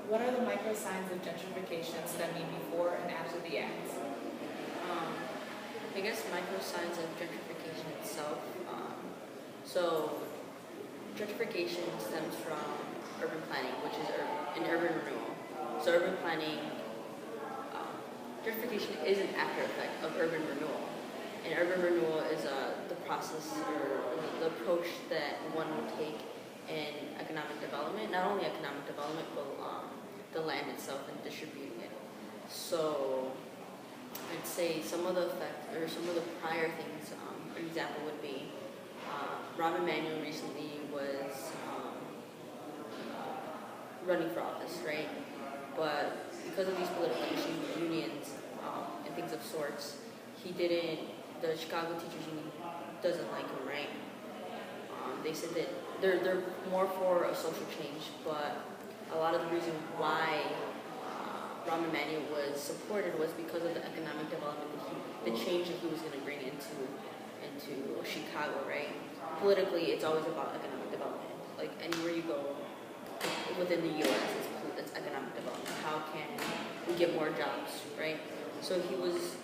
What are the micro signs of gentrification stemming before and after the act? Um, I guess micro signs of gentrification itself. So gentrification stems from urban planning, which is an urban renewal. So urban planning, gentrification is an after effect of urban renewal. And urban renewal is the process or the approach that one will take in economic development, not only economic development, but the land itself and distributing it. So I'd say some of the effect or some of the prior things, an example would be Rahm Emanuel recently was running for office, right? But because of these political issues with unions and things of sorts, he didn't. The Chicago Teachers Union doesn't like him, right? They said that they're more for a social change, but a lot of the reason why Rahm Emanuel was supported was because of the economic development the change that he was going to bring into Chicago, right? Politically, it's always about economic development. Like anywhere you go within the U.S., it's economic development. How can we get more jobs, right? So he was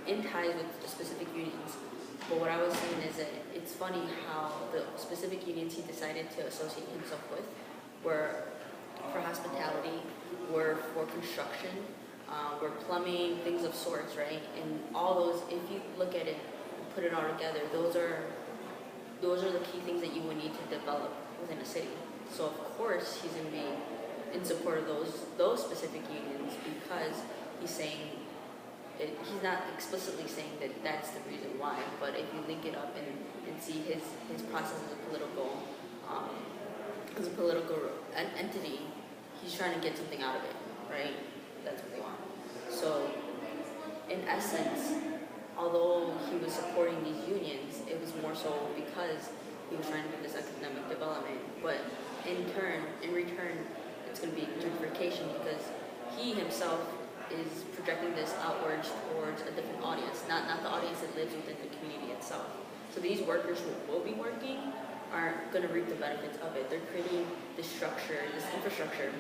in ties with the specific unions. But what I was saying is that it's funny how the specific unions he decided to associate himself with were for hospitality, were for construction, were plumbing, things of sorts, right? And all those, if you look at it and put it all together, those are the key things that you would need to develop within a city. So of course he's going to be in support of those specific unions because he's saying he's not explicitly saying that that's the reason why, but if you link it up and see his process as a political entity, he's trying to get something out of it, right? That's what they want. So in essence, although he was supporting these unions, it was more so because he was trying to do this economic development, but in return, it's going to be gentrification because he himself is projecting this outwards towards a different audience, not the audience that lives within the community itself. So these workers who will be working aren't going to reap the benefits of it. They're creating this structure, this infrastructure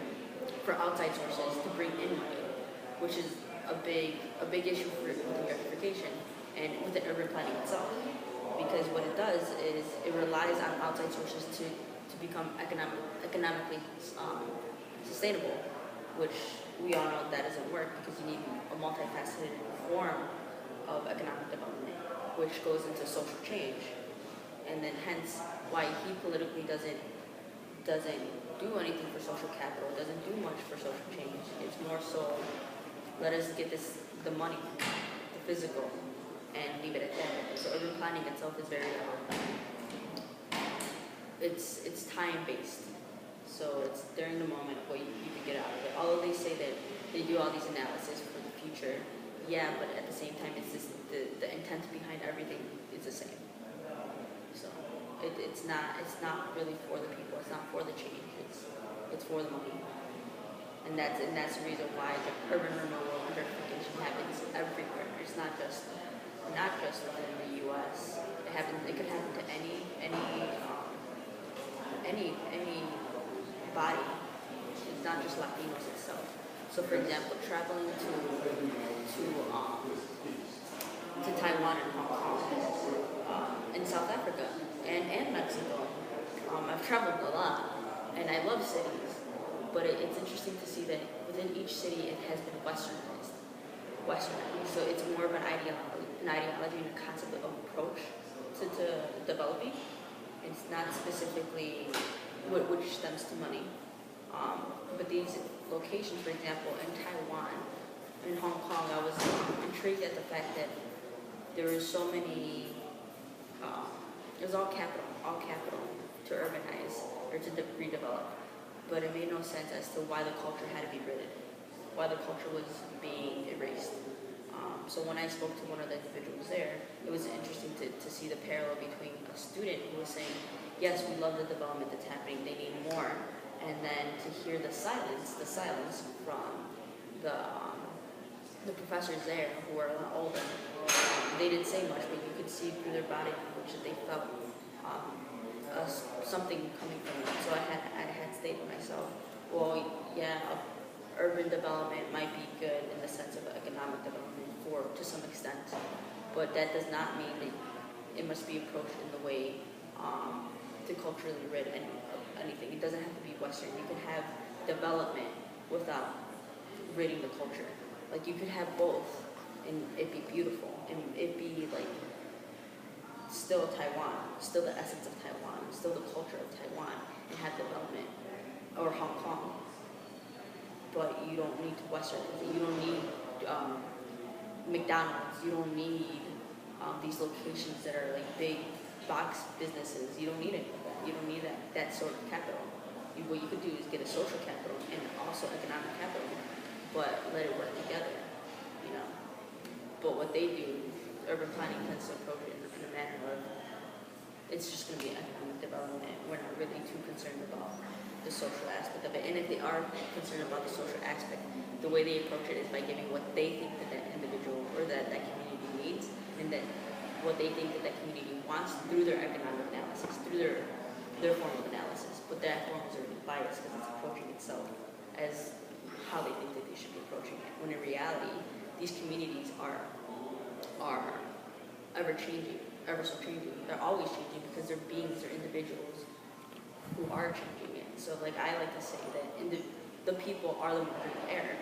for outside sources to bring in money, which is a big issue with gentrification and with the urban planning itself. Because what it does is it relies on outside sources to become economically sustainable, which we all know that doesn't work because you need a multifaceted form of economic development, which goes into social change, and then hence why he politically doesn't do anything for social capital, doesn't do much for social change. It's more so let us get the money, the physical, and leave it at that. So urban planning itself is very it's time based. So it's during the moment what you can get out of it. Although they say that they do all these analysis for the future, yeah, but at the same time, it's just the intent behind everything is the same. So it's not really for the people. It's not for the change. It's for the money, and that's the reason why the urban renewal and gentrification happens everywhere. It's not just within the U.S. It could happen to any body. It's not just Latinos itself. So, for example, traveling to Taiwan and Hong Kong, in South Africa and Mexico, I've traveled a lot, and I love cities. But it's interesting to see that within each city it has been westernized. So it's more of an ideology and a concept of approach to developing. It's not specifically which stems to money. But these locations, for example, in Taiwan, in Hong Kong, I was intrigued at the fact that there were so many, it was all capital to urbanize or to redevelop. But it made no sense as to why the culture had to be written, why the culture was being erased. So when I spoke to one of the individuals there, it was interesting to see the parallel between a student who was saying, yes, we love the development that's happening, they need more, and then to hear the silence from the professors there who were a lot older. They didn't say much, but you could see through their body language that they felt something coming from them. So I had stated to myself, well, yeah, urban development might be good in the sense of economic development to some extent, but that does not mean that it must be approached in the way to culturally rid anything. It doesn't have to be Western. You can have development without ridding the culture. Like you could have both, and it be beautiful, and it be like still Taiwan, still the essence of Taiwan, still the culture of Taiwan, and have development, or Hong Kong. But you don't need to Westernize it. You don't need McDonald's. You don't need these locations that are like big box businesses. You don't need any of that. You don't need that sort of capital. What you could do is get a social capital and also economic capital, but let it work together, you know. But what they do, urban planning tends to approach it in a manner of it's just going to be economic development. We're not really too concerned about the social aspect of it. And if they are concerned about the social aspect, the way they approach it is by giving what they think that individual or that community needs, and then what they think that community wants through their economic analysis, through their form of analysis. But that form is already biased because it's approaching itself as how they think that they should be approaching it. When in reality, these communities are ever changing, ever so changing. They're always changing because they're beings, they're individuals who are changing it. So like I like to say that the people are the margin of error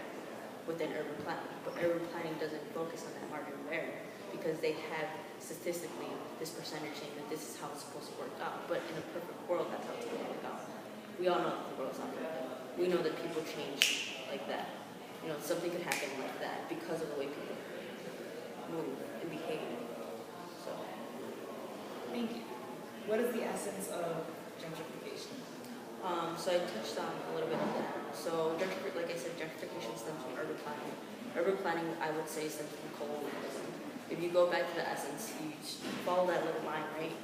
within urban planning, but urban planning doesn't focus on that margin of error because they have statistically this percentage saying that this is how it's supposed to work out. But in a perfect world, that's how it's going to work out. We all know that the world's not perfect. We know that people change like that. You know, something could happen like that because of the way people move and behave. So, Thank you. What is the essence of gentrification? So I touched on a little bit of that. So like I said, gentrification stems from urban planning. Urban planning, I would say, stems from colonialism. If you go back to the essence, you follow that little line, right?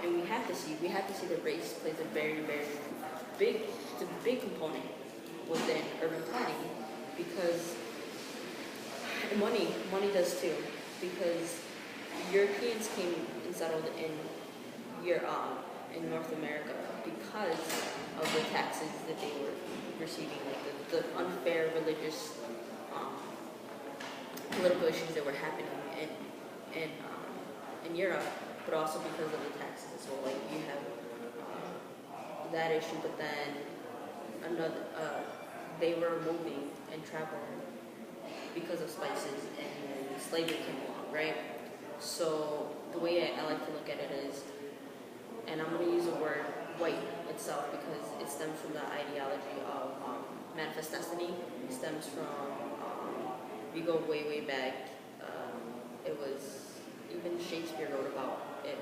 And we have to see that race plays a very, very big component within urban planning because money does too. Because Europeans came and settled in North America because of the taxes that they were receiving, like the unfair religious political issues that were happening in Europe, but also because of the taxes as well. Like you have that issue, but then they were moving and traveling because of spices, and then slavery came along, right? So the way I like to look at it is, and I'm going to use the word white itself because it stems from the ideology of manifest destiny. It stems from, we go way back, it was, even Shakespeare wrote about it,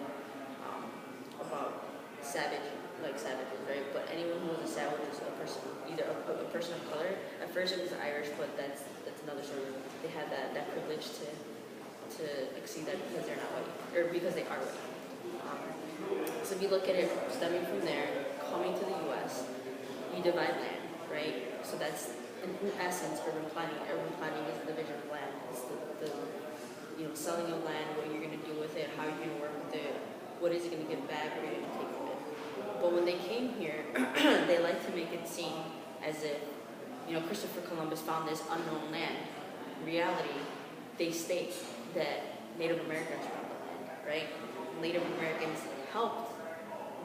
about savages, right? But anyone who was a savage was a person, either a person of color. At first it was Irish, but that's another story. They had that privilege to exceed that because they're not white, or because they are white. So if you look at it stemming from there, coming to the U.S., you divide land, right? So that's, in essence, urban planning. Urban planning is the division of land. It's the selling of land, what you're going to do with it, how you're going to work with it, what is it going to give back, what are you going to take from it. But when they came here, they like to make it seem as if, Christopher Columbus found this unknown land. In reality, they state that Native Americans found the land, right? Native Americans helped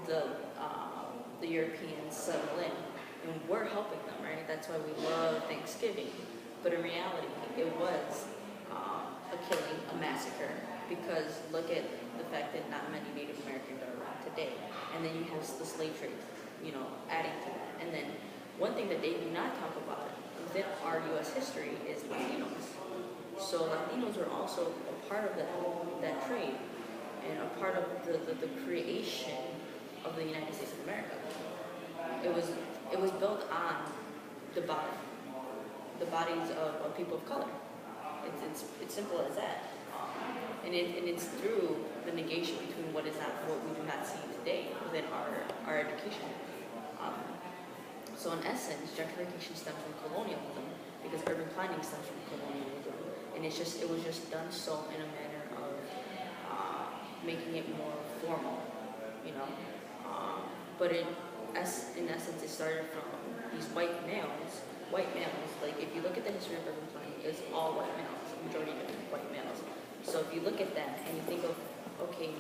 the Europeans settle in, and we're helping them, right? That's why we love Thanksgiving. But in reality, it was a killing, a massacre, because look at the fact that not many Native Americans are around today. And then you have the slave trade, adding to that. And then one thing that they do not talk about within our U.S. history is Latinos. So Latinos were also a part of that trade and a part of the creation of the United States of America. It was built on the bodies of people of color. It's simple as that. And it's through the negation between what we do not see today within our education. So in essence, gentrification stems from colonialism because urban planning stems from colonialism, and it was just done so in a manner of making it more formal, But in essence, it started from these white males white males, like if you look at the history of urban planning, it's all white males, majority of white males. So if you look at that and you think of, okay,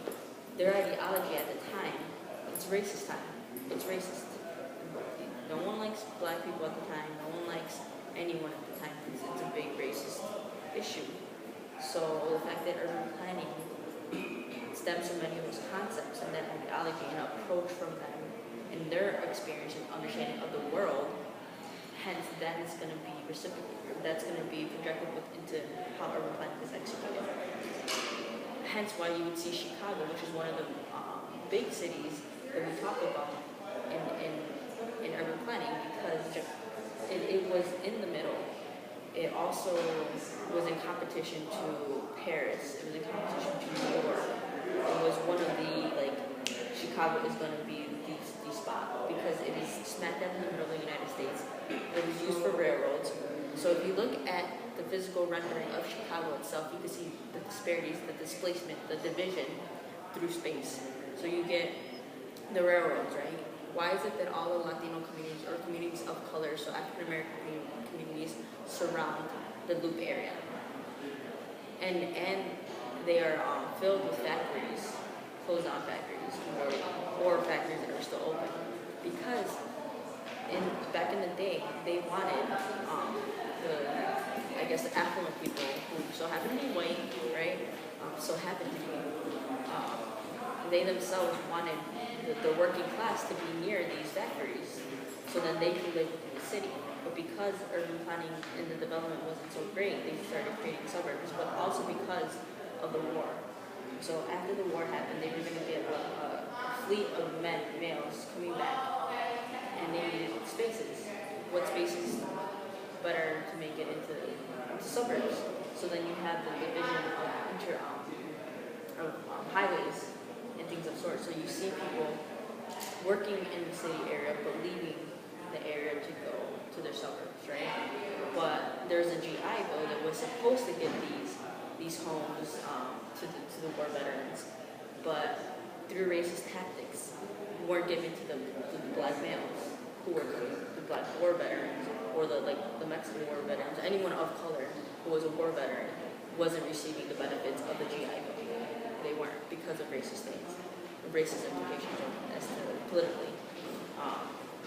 their ideology at the time, it's racist time. It's racist. No one likes black people at the time. No one likes anyone at the time. It's a big racist issue. So the fact that urban planning stems from many of those concepts and that ideology and approach from them and their experience and understanding of the world, hence that is going to be reciprocated. That's going to be projected into how urban planning is executed. Hence why you would see Chicago, which is one of the big cities that we talk about in urban planning, because it was in the middle. It also was in competition to Paris. It was in competition to New York. It was one of the, like, Chicago is going to be the spot because it is smack dab in the middle of the United States. It was used for railroads. So if you look at the physical rendering of Chicago itself, you can see the disparities, the displacement, the division through space. So you get the railroads, right? Why is it that all the Latino communities or communities of color, so African American communities, surround the Loop area? And they are filled with factories, closed down factories, or factories that are still open. Because back in the day, they wanted the affluent people who so happen to be white, right? So happen to be, they themselves wanted the working class to be near these factories so that they could live within the city. But because urban planning and the development wasn't so great, they started creating suburbs, but also because of the war. So after the war happened, they were going to get a fleet of males coming back, and they needed spaces. What spaces better to make it into suburbs? So then you have the division of highways and things of sort. So you see people working in the city area, but leaving the area to go to their suburbs, right? But there's a GI Bill that was supposed to give these homes to the war veterans, but through racist tactics, weren't given to the black males who were the black war veterans, or the Mexican war veterans, anyone of color who was a war veteran wasn't receiving the benefits of the GI Bill. They weren't, because of racist things, racist implications as to politically.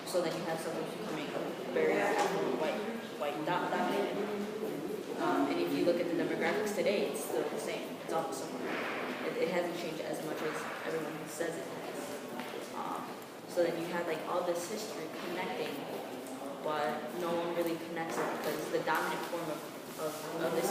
So then you have someone becoming very white dominated. And if you look at the demographics today, it's still the same. It's almost similar. It hasn't changed as much as everyone says it has. So then you have like all this history connecting, but no one really connects it because the dominant form of this